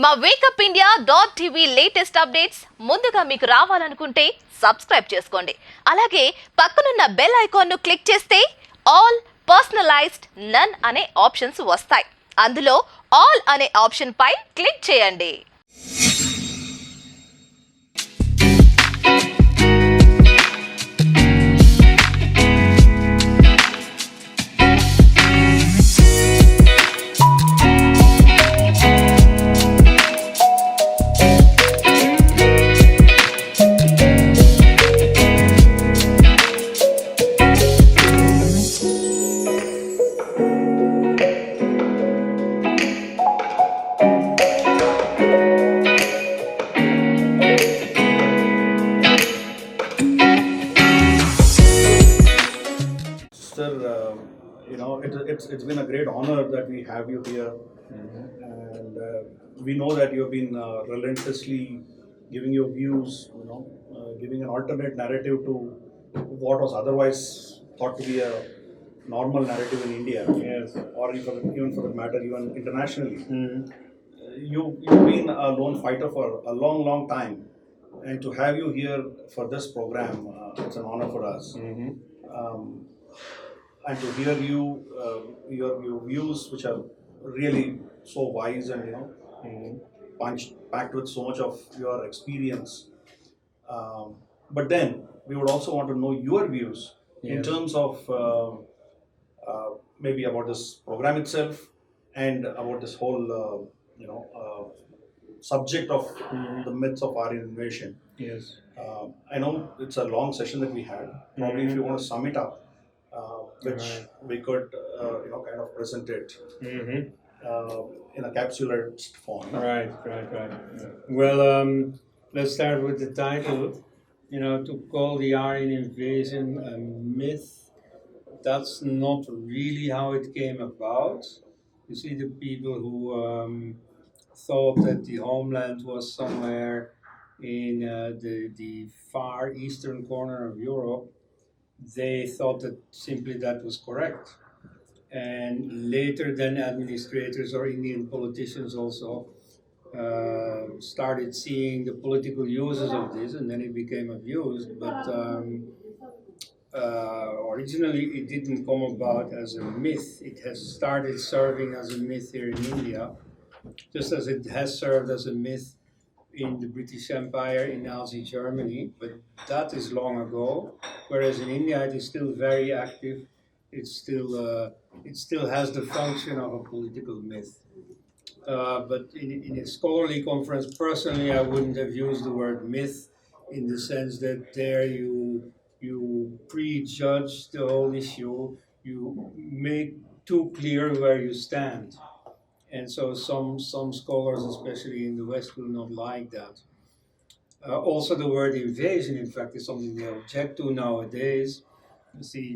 మా wake up India .tv latest updates ముందుగా మీకు రావాలనుకుంటే సబ్స్క్రైబ్ చేసుకోండి. అలాగే పక్కనున్న బెల్ ఐకాన్ ను క్లిక్ చేస్తే ఆల్, పర్సనలైజ్డ్, నన్ అనే ఆప్షన్స్ వస్తాయి. అందులో ఆల్ అనే ఆప్షన్ పై క్లిక్ చేయండి. Sir, it's been a great honor that we have you here, and we know that you've been relentlessly giving your views, giving an alternate narrative to what was otherwise thought to be a normal narrative in India, Yes. or even for that matter, even internationally. You've been a lone fighter for a long time, and to have you here for this program, it's an honor for us. Um, and to hear you, your views, which are really so wise and packed with so much of your experience. But then we would also want to know your views in Yes. terms of maybe about this program itself and about this whole subject of the myths of Aryan invasion. Yes. I know it's a long session that we had. Probably if you want to sum it up, which Right. we could kind of present it in a capsulated form. Right. Well, let's start with the title. To call the Aryan invasion a myth, that's not really how it came about. You see, the people who thought that the homeland was somewhere in the far eastern corner of Europe, they thought that simply that was correct. And later then administrators or Indian politicians also started seeing the political uses of this, and then it became abused. But originally it didn't come about as a myth. It has started serving as a myth here in India, just as it has served as a myth in the British Empire, in Nazi Germany, but that is long ago. Whereas in India, it is still very active. It still has the function of a political myth. But in a scholarly conference, personally, I wouldn't have used the word myth in the sense that there you prejudge the whole issue. You make too clear where you stand. And so some scholars, especially in the West, will not like that. Also, the word invasion, in fact, is something they object to nowadays. You see,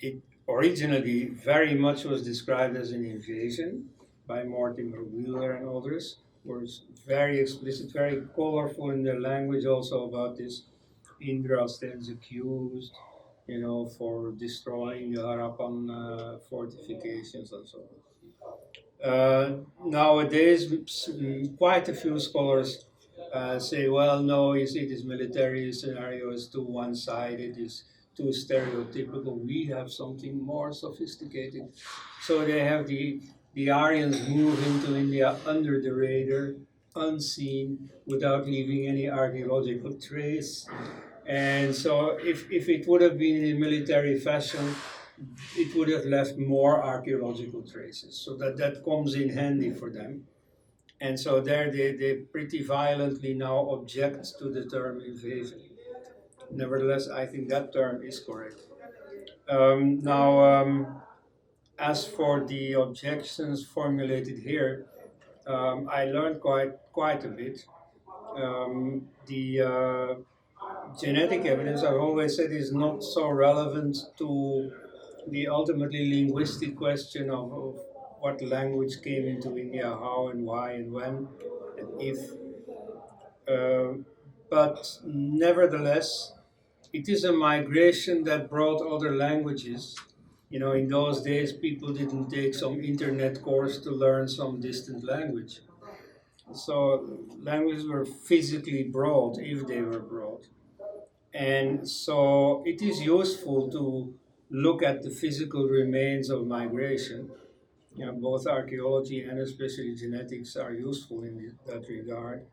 it originally very much was described as an invasion by Mortimer Wheeler and others. Was very explicit, very colorful in their language also about this. Indra stands accused, for destroying the Harappan fortifications and so on. Nowadays, quite a few scholars say, well, no, you see, this military scenario is too one-sided, is too stereotypical. We have something more sophisticated. So they have the Aryans move into India under the radar, unseen, without leaving any archaeological trace. And so if it would have been in a military fashion, it would have left more archaeological traces. So that comes in handy for them. And so there they pretty violently now object to the term invasion. Nevertheless, I think that term is correct. As for the objections formulated here, I learned quite a bit. The genetic evidence, I've always said, is not so relevant to the ultimately linguistic question of what language came into India, how and why and when and if. But nevertheless, it is a migration that brought other languages You know, in those days, people didn't take some internet course to learn some distant language. So languages were physically brought, if they were brought. And so it is useful to look at the physical remains of migration. You know, both archaeology and especially genetics are useful in that regard.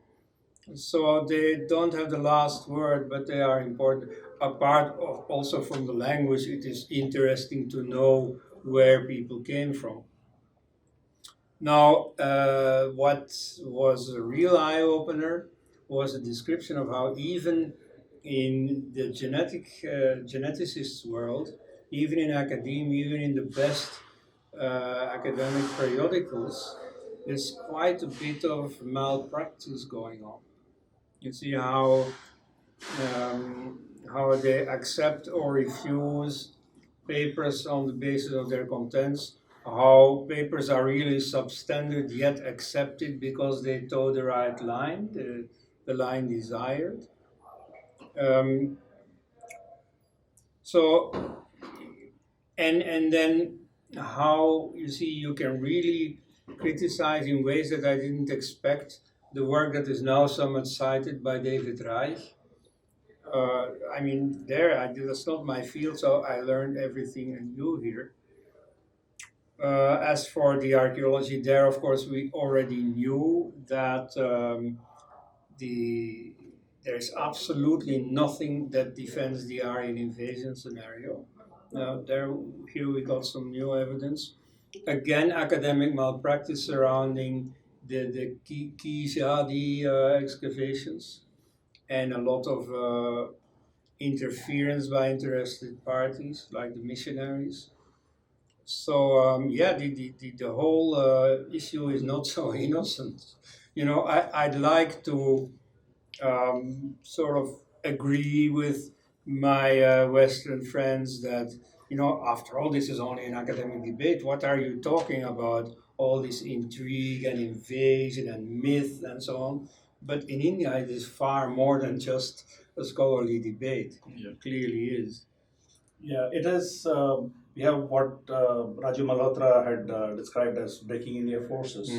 So they don't have the last word, but they are important. Apart of also from the language, it is interesting to know where people came from. Now, what was a real eye opener was a description of how even in the geneticist world, even in academia, even in the best academic periodicals, there's quite a bit of malpractice going on. You see um, how they accept or refuse papers on the basis of their contents, how papers are really substandard yet accepted because they toe the right line, the line desired. Um, so, and then how you see you can really criticize in ways that I didn't expect the work that is now so much cited by David Reich. I mean, that's not my field, so I learned everything anew here. As for the archaeology there, of course, we already knew that there's absolutely nothing that defends the Aryan invasion scenario. Here we got some new evidence. Again, academic malpractice surrounding the Kizadi excavations, and a lot of interference by interested parties like the missionaries. So yeah, the whole issue is not so innocent. You know, I'd like to sort of agree with my Western friends that, you know, after all, this is only an academic debate. What are you talking about? All this intrigue and invasion and myth and so on. But in India, it is far more than just a scholarly debate. Yeah. It clearly is. Yeah, it is. We have what Raju Malhotra had described as breaking India forces.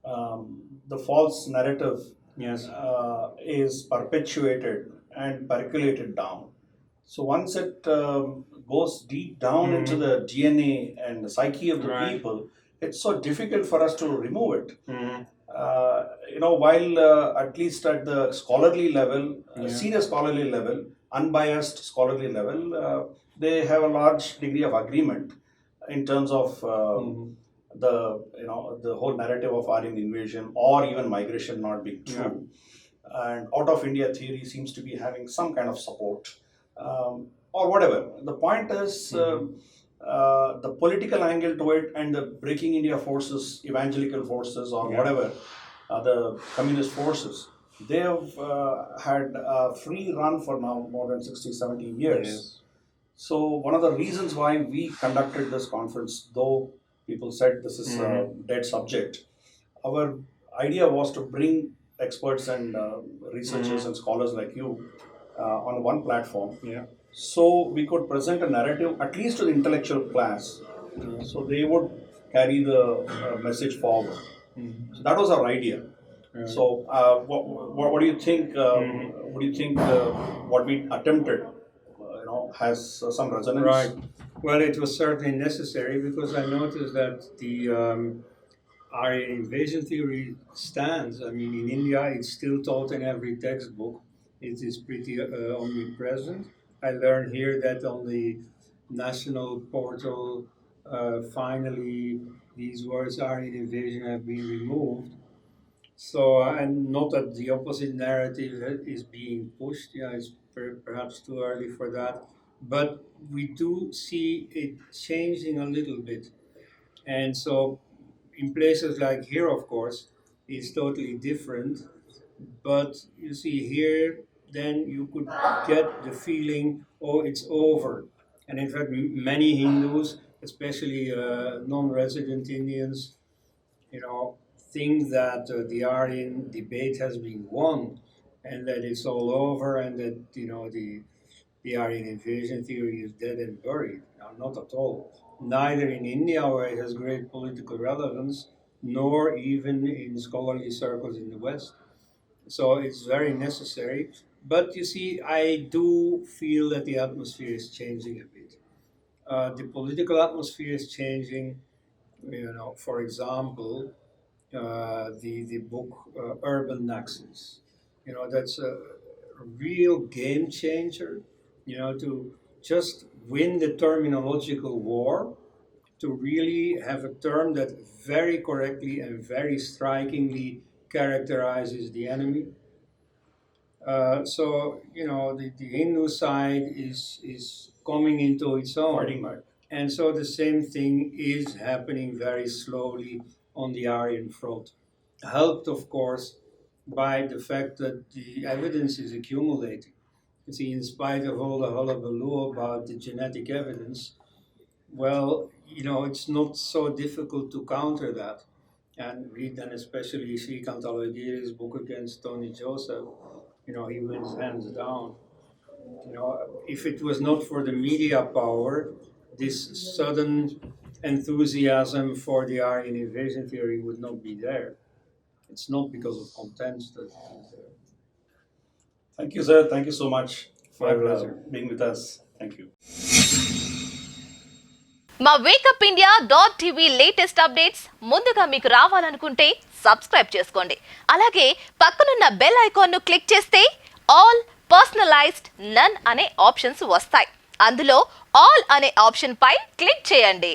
The false narrative Yes. is perpetuated and percolated down. So once it goes deep down into the DNA and the psyche of the Right. people, it's so difficult for us to remove it. Mhm. You know, while at least at the scholarly level, Yeah. serious scholarly level, unbiased scholarly level, they have a large degree of agreement in terms of the the whole narrative of Aryan invasion or even migration not being true. And out of India theory seems to be having some kind of support, or whatever. The point is the political angle to it and the breaking India forces, evangelical forces, or whatever, the communist forces. They have had a free run for now more than 60, 70 years. Yes. So one of the reasons why we conducted this conference, though people said this is a dead subject, our idea was to bring experts and researchers and scholars like you on one platform, Yeah. so we could present a narrative at least to the intellectual class, so they would carry the message forward. So that was our idea. So what do you think? What do you think? What we attempted, has some resonance? Right. Well, it was certainly necessary because I noticed that the Aryan invasion theory stands. I mean, in India, it's still taught in every textbook. It is pretty omnipresent. I learned here that on the national portal, finally, these words Aryan invasion have been removed. So, and not that the opposite narrative is being pushed. Yeah, it's perhaps too early for that. But we do see it changing a little bit. And so, in places like here, of course, it's totally different. But you see, here, then you could get the feeling, oh, it's over. And in fact, many Hindus, especially non-resident Indians, think that the Aryan debate has been won, and that it's all over, and that the Aryan invasion theory is dead and buried. Now, not at all. neither in India, where it has great political relevance, nor even in scholarly circles in the West. So it's very necessary. But you see, I do feel that the atmosphere is changing a bit. The political atmosphere is changing. For example, the book Urban Nexus. That's a real game changer. To just win the terminological war, to really have a term that very correctly and very strikingly characterizes the enemy. The Hindu side is coming into its own. Fighting back. And so the same thing is happening very slowly on the Aryan front, helped, of course, by the fact that the evidence is accumulating. You see, in spite of all the hullabaloo about the genetic evidence, well, it's not so difficult to counter that. And read then especially Shrikant Alagiri's book against Tony Joseph. He wins hands down. If it was not for the media power, this sudden enthusiasm for the Aryan invasion theory would not be there. It's not because of content that it is there. Thank you, sir. Thank you so much My for pleasure. being with us. Thank you. మా wake up India .tv latest updates ముందుగా మీకు రావాలనుకుంటే subscribe చేసుకోండి. అలాగే పక్కనున్న bell ఐకాన్ను click చేస్తే all, personalised, నన్ అనే options వస్తాయి. అందులో ఆల్ అనే ఆప్షన్ పై క్లిక్ చేయండి.